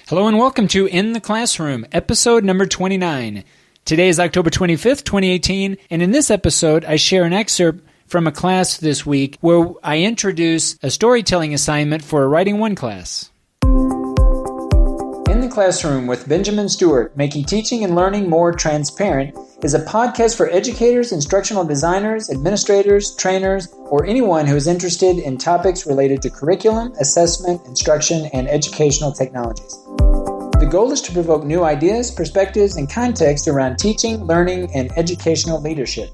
Hello and welcome to In the Classroom, episode number 29. Today is October 25th, 2018, and in this episode I share an excerpt from a class this week where I introduce a storytelling assignment for a Writing 1 class. In the Classroom with Benjamin Stewart, Making Teaching and Learning More Transparent, is a podcast for educators, instructional designers, administrators, trainers, or anyone who is interested in topics related to curriculum, assessment, instruction, and educational technologies. The goal is to provoke new ideas, perspectives, and context around teaching, learning, and educational leadership.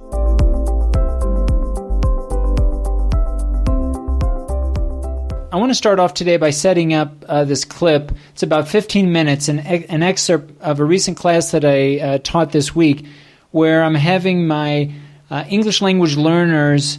I want to start off today by setting up this clip. It's about 15 minutes, an excerpt of a recent class that I taught this week, where I'm having my English language learners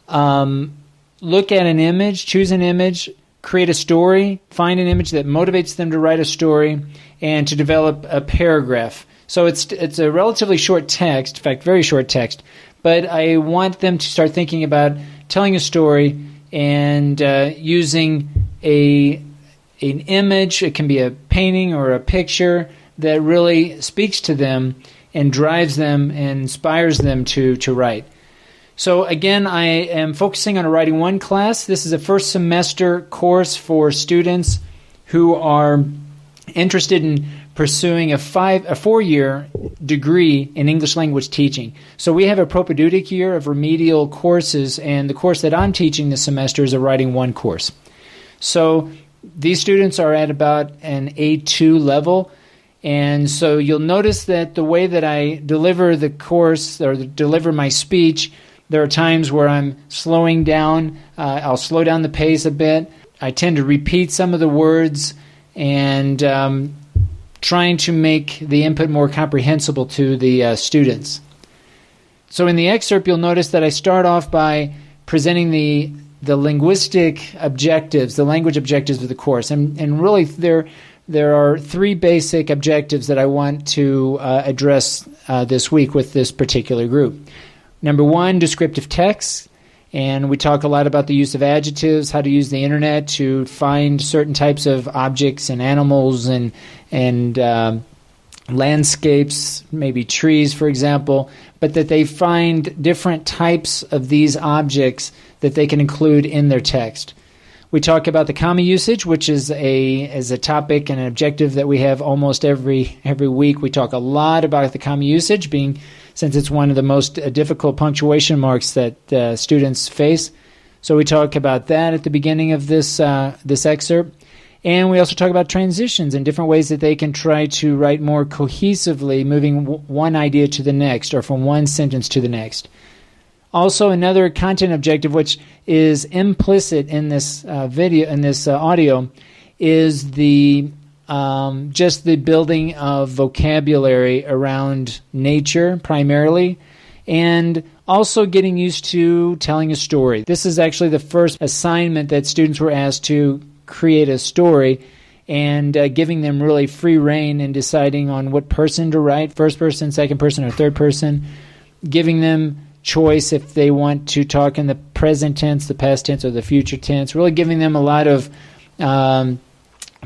look at an image, choose an image, create a story, find an image that motivates them to write a story, and to develop a paragraph. So it's a relatively short text, in fact, very short text, but I want them to start thinking about telling a story and using an image. It can be a painting or a picture that really speaks to them and drives them and inspires them to write. So again, I am focusing on a Writing 1 class. This is a first semester course for students who are interested in pursuing a 4-year degree in English language teaching. So we have a propedeutic year of remedial courses, and the course that I'm teaching this semester is a Writing 1 course. So these students are at about an A2 level, and so you'll notice that the way that I deliver the course or deliver my speech, there are times where I'm slowing down. I'll slow down the pace a bit. I tend to repeat some of the words and trying to make the input more comprehensible to the students. So in the excerpt, you'll notice that I start off by presenting the linguistic objectives, the language objectives of the course. And really, there are 3 basic objectives that I want to address this week with this particular group. Number 1, descriptive text. And we talk a lot about the use of adjectives, how to use the internet to find certain types of objects and animals and landscapes, maybe trees, for example, but that they find different types of these objects that they can include in their text. We talk about the comma usage, which is a topic and an objective that we have almost every week. We talk a lot about the comma usage, since it's one of the most difficult punctuation marks that students face. So we talk about that at the beginning of this excerpt. And we also talk about transitions and different ways that they can try to write more cohesively, moving one idea to the next or from one sentence to the next. Also, another content objective, which is implicit in this audio, is just the building of vocabulary around nature primarily, and also getting used to telling a story. This is actually the first assignment that students were asked to create a story, and giving them really free rein in deciding on what person to write, first person, second person, or third person, giving them choice if they want to talk in the present tense, the past tense, or the future tense, really giving them a lot of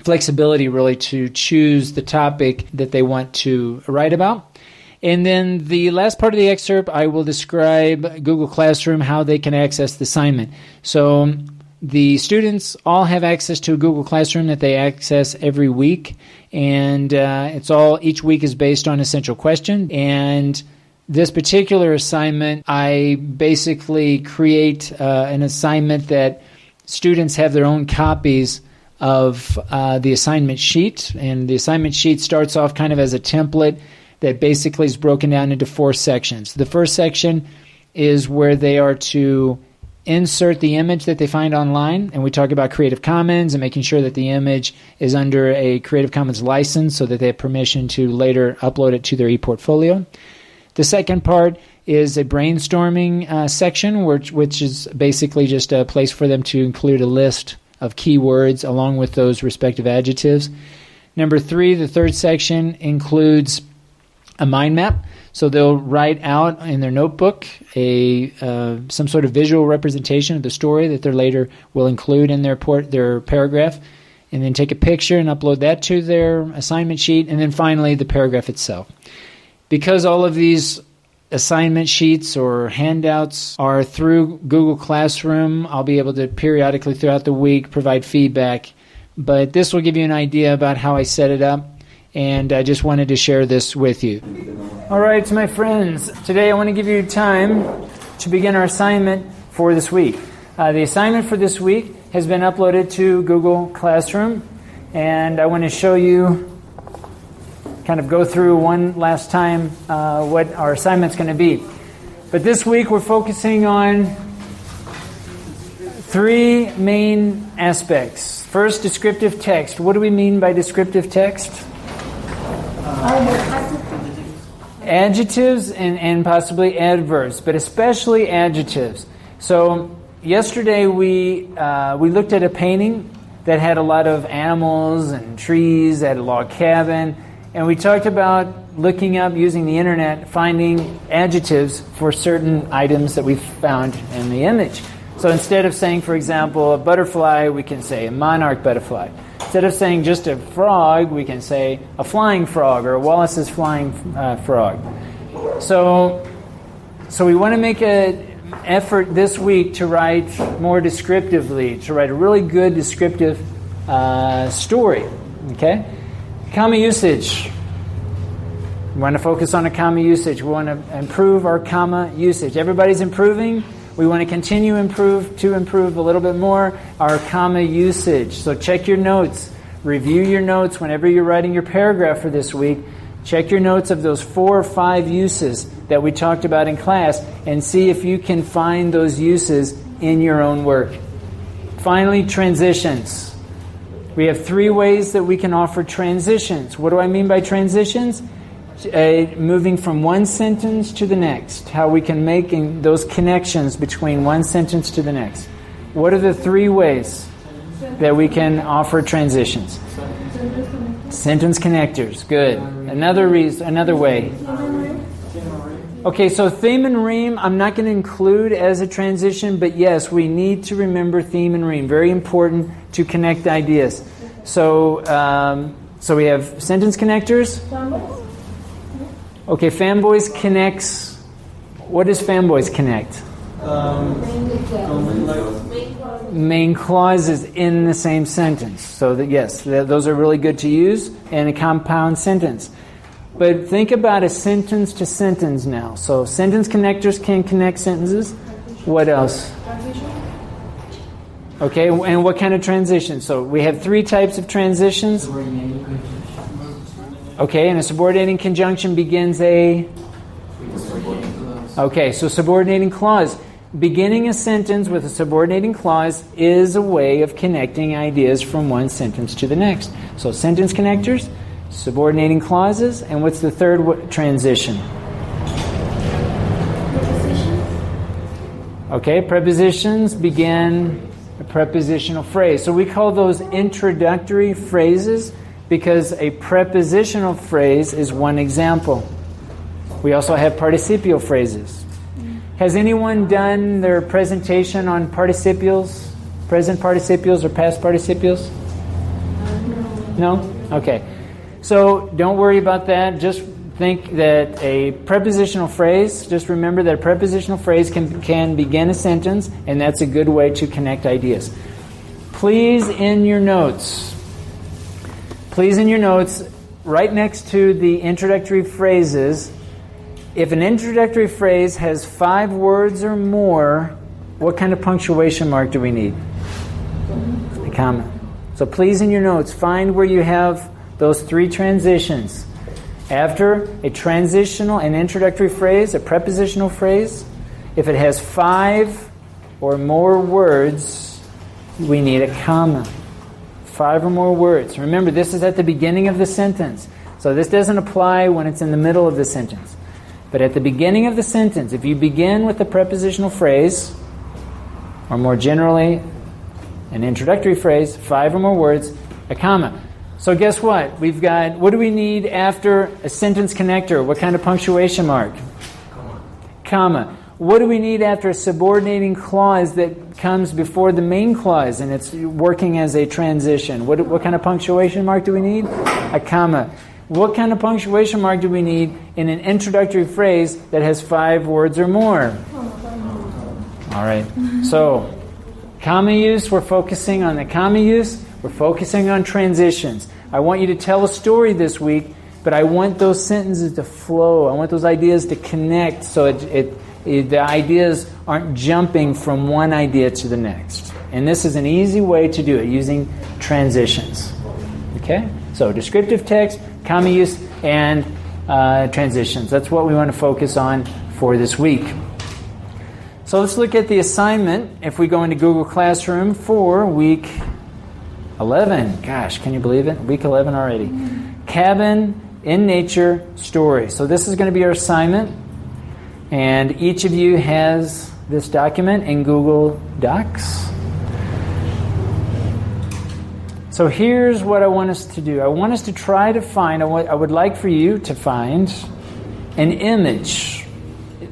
flexibility really to choose the topic that they want to write about. And then the last part of the excerpt, I will describe Google Classroom, how they can access the assignment. So the students all have access to a Google Classroom that they access every week, and each week is based on a central question. And this particular assignment, I basically create an assignment that students have their own copies of the assignment sheet, and the assignment sheet starts off kind of as a template that basically is broken down into 4 sections. The first section is where they are to insert the image that they find online, and we talk about Creative Commons and making sure that the image is under a Creative Commons license so that they have permission to later upload it to their ePortfolio. The second part is a brainstorming section, which is basically just a place for them to include a list of keywords along with those respective adjectives. Number 3, the third section, includes a mind map. So they'll write out in their notebook some sort of visual representation of the story that they later will include in their paragraph. and then take a picture and upload that to their assignment sheet, and then finally the paragraph itself. Because all of these assignment sheets or handouts are through Google Classroom, I'll be able to periodically throughout the week provide feedback, but this will give you an idea about how I set it up, and I just wanted to share this with you. All right, my friends, today I want to give you time to begin our assignment for this week. The assignment for this week has been uploaded to Google Classroom, and I want to show you, kind of go through one last time what our assignment's going to be. But this week we're focusing on three main aspects. First, descriptive text. What do we mean by descriptive text? Adjectives and possibly adverbs, but especially adjectives. So yesterday we looked at a painting that had a lot of animals and trees at a log cabin, and we talked about looking up, using the internet, finding adjectives for certain items that we found in the image. So instead of saying, for example, a butterfly, we can say a monarch butterfly. Instead of saying just a frog, we can say a flying frog or Wallace's flying frog. So we want to make an effort this week to write more descriptively, to write a really good descriptive story. Okay? Comma usage. We want to focus on a comma usage. We want to improve our comma usage. Everybody's improving. We want to continue to improve a little bit more our comma usage. So check your notes. Review your notes whenever you're writing your paragraph for this week. Check your notes of those 4 or 5 uses that we talked about in class and see if you can find those uses in your own work. Finally, transitions. We have 3 ways that we can offer transitions. What do I mean by transitions? Moving from one sentence to the next. How we can make those connections between one sentence to the next. What are the 3 ways that we can offer transitions? Sentence connectors. Good. Another way. Okay, so theme and rhyme I'm not going to include as a transition, but yes, we need to remember theme and rhyme. Very important to connect ideas. So we have sentence connectors. Okay, fanboys connects. What does fanboys connect? Main clauses in the same sentence. So that yes, those are really good to use in a compound sentence. But think about a sentence to sentence now. So sentence connectors can connect sentences. What else? Okay, and what kind of transition? So we have 3 types of transitions. Okay, and a subordinating conjunction begins a... Okay, so subordinating clause. Beginning a sentence with a subordinating clause is a way of connecting ideas from one sentence to the next. So sentence connectors, subordinating clauses, and what's the third transition? Okay, prepositions begin a prepositional phrase. So we call those introductory phrases because a prepositional phrase is one example. We also have participial phrases. Has anyone done their presentation on participles, present participles or past participles? No? Okay. So don't worry about that. Just think that a prepositional phrase, just remember that a prepositional phrase can begin a sentence, and that's a good way to connect ideas. Please, in your notes, right next to the introductory phrases, if an introductory phrase has 5 words or more, what kind of punctuation mark do we need? A comma. So please, in your notes, find where you have those 3 transitions. After an introductory phrase, a prepositional phrase, if it has 5 or more words, we need a comma. 5 or more words. Remember, this is at the beginning of the sentence. So this doesn't apply when it's in the middle of the sentence. But at the beginning of the sentence, if you begin with a prepositional phrase, or more generally, an introductory phrase, 5 or more words, a comma. So guess what? What do we need after a sentence connector? What kind of punctuation mark? Comma. what do we need after a subordinating clause that comes before the main clause and it's working as a transition? What kind of punctuation mark do we need? A comma. What kind of punctuation mark do we need in an introductory phrase that has 5 words or more? All right. So, comma use, we're focusing on the comma use. We're focusing on transitions. I want you to tell a story this week, but I want those sentences to flow. I want those ideas to connect so the ideas aren't jumping from one idea to the next. And this is an easy way to do it using transitions. Okay? So descriptive text, comma use, and transitions. That's what we want to focus on for this week. So let's look at the assignment if we go into Google Classroom for week 11. Gosh, can you believe it? Week 11 already. Cabin in nature story. So this is going to be our assignment. And each of you has this document in Google Docs. So here's what I want us to do. I want us to try to find, I would like for you to find an image.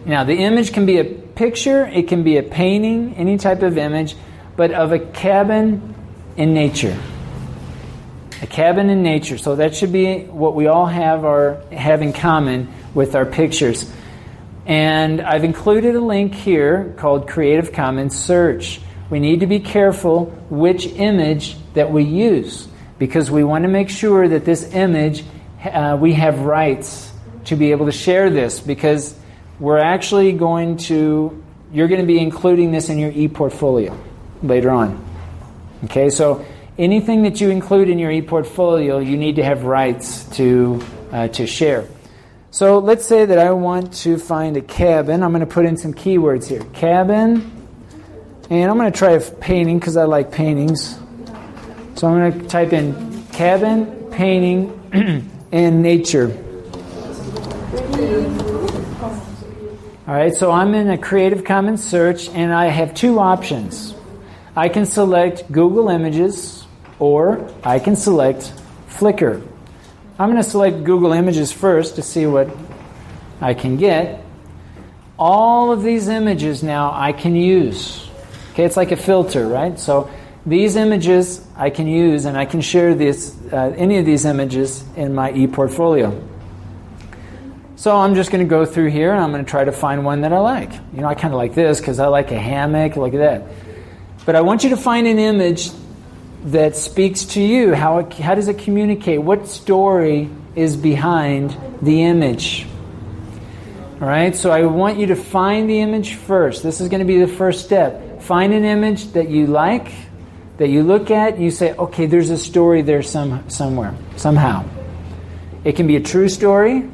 Now, the image can be a picture, it can be a painting, any type of image, but of a cabin in nature. A cabin in nature. So that should be what we all have in common with our pictures. And I've included a link here called Creative Commons Search. We need to be careful which image that we use because we want to make sure that this image, we have rights to be able to share this because we're actually you're going to be including this in your e-portfolio later on. Okay, so anything that you include in your e-portfolio, you need to have rights to share. So let's say that I want to find a cabin. I'm going to put in some keywords here. Cabin, and I'm going to try a painting because I like paintings. So I'm going to type in cabin, painting, and nature. All right, so I'm in a Creative Commons search, and I have 2 options. I can select Google Images, or I can select Flickr. I'm going to select Google Images first to see what I can get. All of these images now I can use. Okay, it's like a filter, right? So these images I can use, and I can share any of these images in my e-portfolio. So I'm just going to go through here, and I'm going to try to find one that I like. I kind of like this because I like a hammock. Look at that. But I want you to find an image that speaks to you. How does it communicate? What story is behind the image? All right, so I want you to find the image first. This is going to be the first step. Find an image that you like, that you look at, and you say, okay, there's a story there somewhere, somehow. It can be a true story.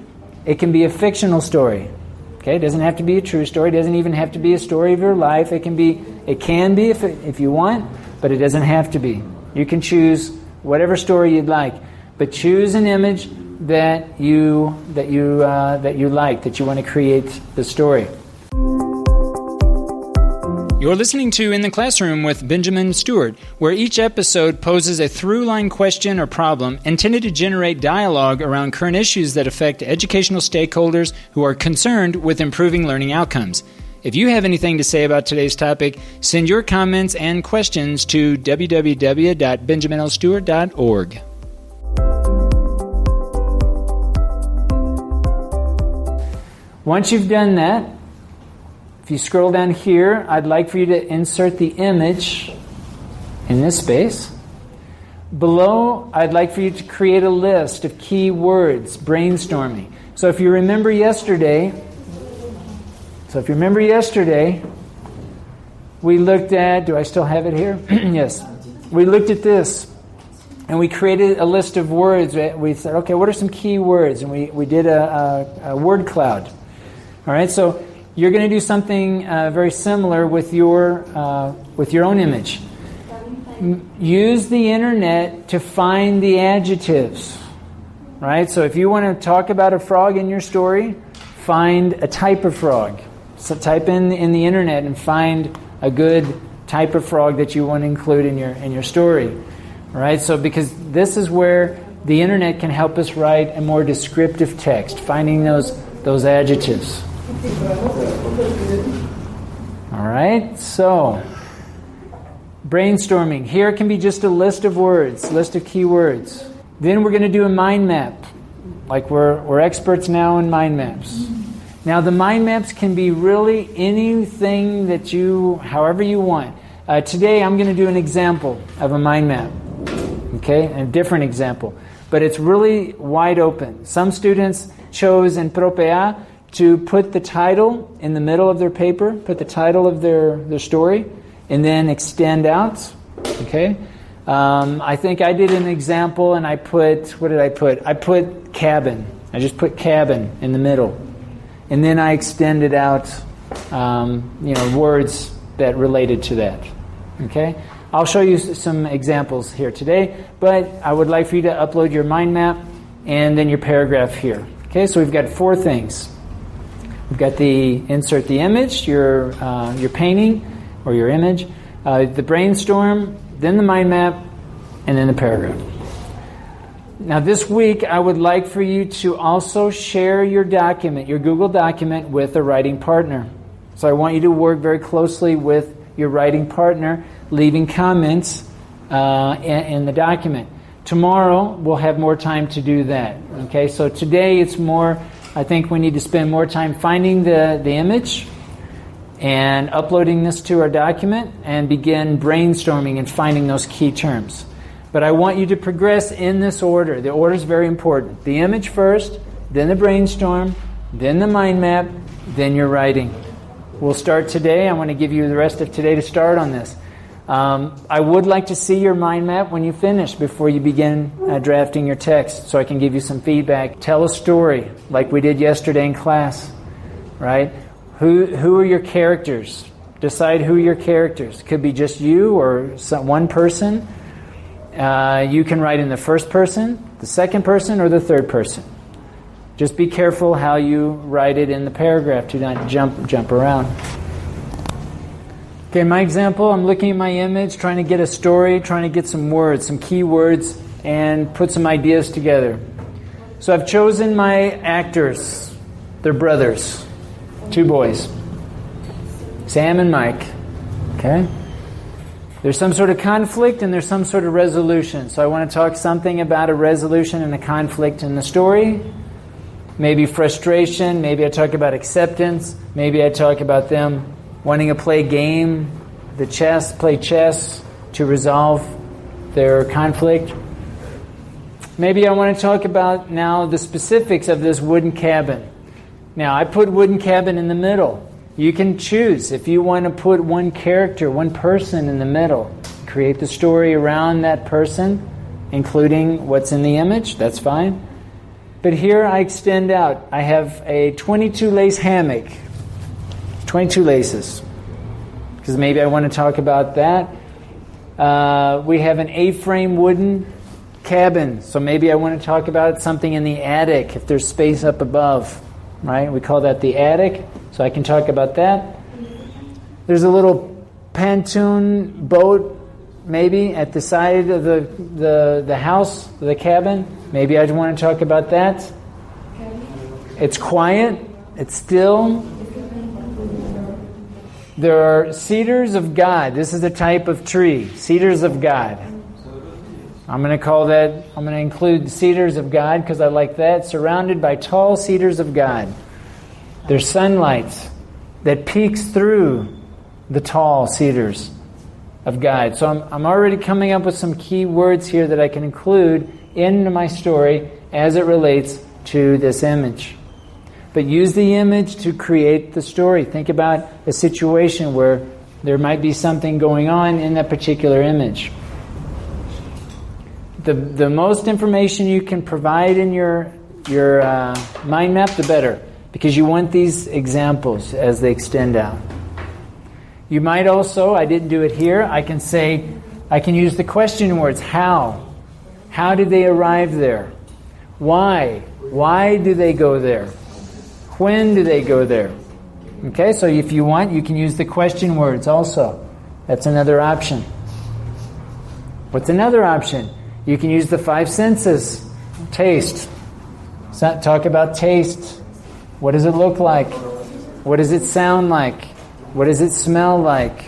It can be a fictional story. Okay, it doesn't have to be a true story. It doesn't even have to be a story of your life. It can be if you want, but it doesn't have to be. You can choose whatever story you'd like, but choose an image that you like, that you want to create the story. You're listening to In the Classroom with Benjamin Stewart, where each episode poses a through-line question or problem intended to generate dialogue around current issues that affect educational stakeholders who are concerned with improving learning outcomes. If you have anything to say about today's topic, send your comments and questions to www.benjaminlstewart.org. Once you've done that, if you scroll down here, I'd like for you to insert the image in this space. Below, I'd like for you to create a list of key words, brainstorming. So if you remember yesterday, we looked at, do I still have it here? Yes. We looked at this, and we created a list of words. We said, okay, what are some key words? And we did a word cloud. All right, so you're going to do something very similar with your own image. Use the internet to find the adjectives. Right? So if you want to talk about a frog in your story, find a type of frog. So type in the internet and find a good type of frog that you want to include in your story. All right? So because this is where the internet can help us write a more descriptive text, finding those adjectives. right, so brainstorming. Here can be just a list of words, list of keywords. Then we're going to do a mind map. Like we're experts now in mind maps. Now the mind maps can be really anything that however you want. Today I'm going to do an example of a mind map. Okay, a different example. But it's really wide open. Some students chose in ProPA to put the title in the middle of their paper, put the title of their story, and then extend out. Okay? I think I did an example and I put, what did I put? I put cabin. I just put cabin in the middle. And then I extended out, words that related to that. Okay? I'll show you some examples here today, but I would like for you to upload your mind map and then your paragraph here. Okay, so we've got 4 things. We've got the insert the image, your painting or your image, the brainstorm, then the mind map, and then the paragraph. Now this week I would like for you to also share your document, your Google document, with a writing partner. So I want you to work very closely with your writing partner, leaving comments in the document. Tomorrow we'll have more time to do that. Okay, so today it's more, I think we need to spend more time finding the image and uploading this to our document and begin brainstorming and finding those key terms. But I want you to progress in this order. The order is very important. The image first, then the brainstorm, then the mind map, then your writing. We'll start today. I want to give you the rest of today to start on this. I would like to see your mind map when you finish before you begin drafting your text so I can give you some feedback. Tell a story like we did yesterday in class, right? Who are your characters? Decide who your characters. Could be just you or one person. You can write in the first person, the second person, or the third person. Just be careful how you write it in the paragraph to not jump around. Okay, my example, I'm looking at my image, trying to get a story, trying to get some words, some key words, and put some ideas together. So I've chosen my actors. They're brothers. 2 boys. Sam and Mike. Okay? There's some sort of conflict and there's some sort of resolution. So I want to talk something about a resolution and a conflict in the story. Maybe frustration. Maybe I talk about acceptance. Maybe I talk about them wanting to play game, play chess to resolve their conflict. Maybe I want to talk about now the specifics of this wooden cabin. Now, I put wooden cabin in the middle. You can choose if you want to put one character, one person in the middle. Create the story around that person, including what's in the image. That's fine. But here I extend out. I have a 22 lace hammock. 22 laces. Because maybe I want to talk about that. We have an A-frame wooden cabin. So maybe I want to talk about something in the attic if there's space up above. Right? We call that the attic. So I can talk about that. There's a little pontoon boat maybe at the side of the house, the cabin. Maybe I'd want to talk about that. It's quiet. It's still. There are cedars of God. This is a type of tree. Cedars of God. I'm going to include the cedars of God because I like that. Surrounded by tall cedars of God. There's sunlight that peeks through the tall cedars of God. So I'm already coming up with some key words here that I can include into my story as it relates to this image. But use the image to create the story. Think about a situation where there might be something going on in that particular image. The most information you can provide in your mind map, the better, because you want these examples as they extend out. You might also, I didn't do it here, I can use the question words. How? How did they arrive there? Why? Why do they go there? When do they go there? Okay, so if you want, you can use the question words also. That's another option. What's another option? You can use the 5 senses. Taste. Talk about taste. What does it look like? What does it sound like? What does it smell like?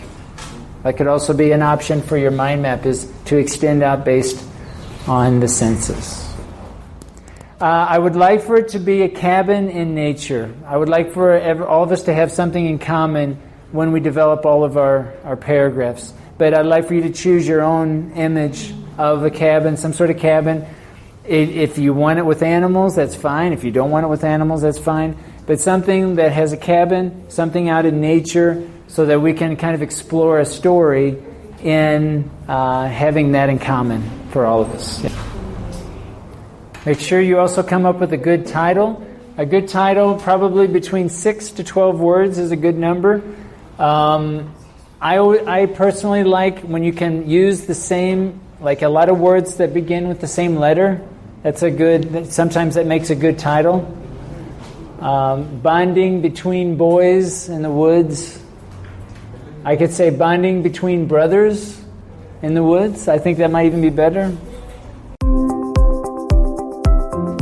That could also be an option for your mind map, is to extend out based on the senses. I would like for it to be a cabin in nature. I would like for all of us to have something in common when we develop all of our paragraphs. But I'd like for you to choose your own image of a cabin, some sort of cabin. If you want it with animals, that's fine. If you don't want it with animals, that's fine. But something that has a cabin, something out in nature, so that we can kind of explore a story in having that in common for all of us. Make sure you also come up with a good title. A good title, probably between 6 to 12 words, is a good number. I personally like when you can use the same, like a lot of words that begin with the same letter. Sometimes that makes a good title. Bonding between boys in the woods. I could say bonding between brothers in the woods. I think that might even be better.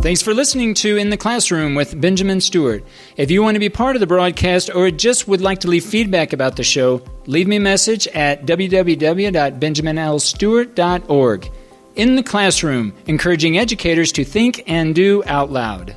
Thanks for listening to In the Classroom with Benjamin Stewart. If you want to be part of the broadcast or just would like to leave feedback about the show, leave me a message at www.benjaminlstewart.org. In the Classroom, encouraging educators to think and do out loud.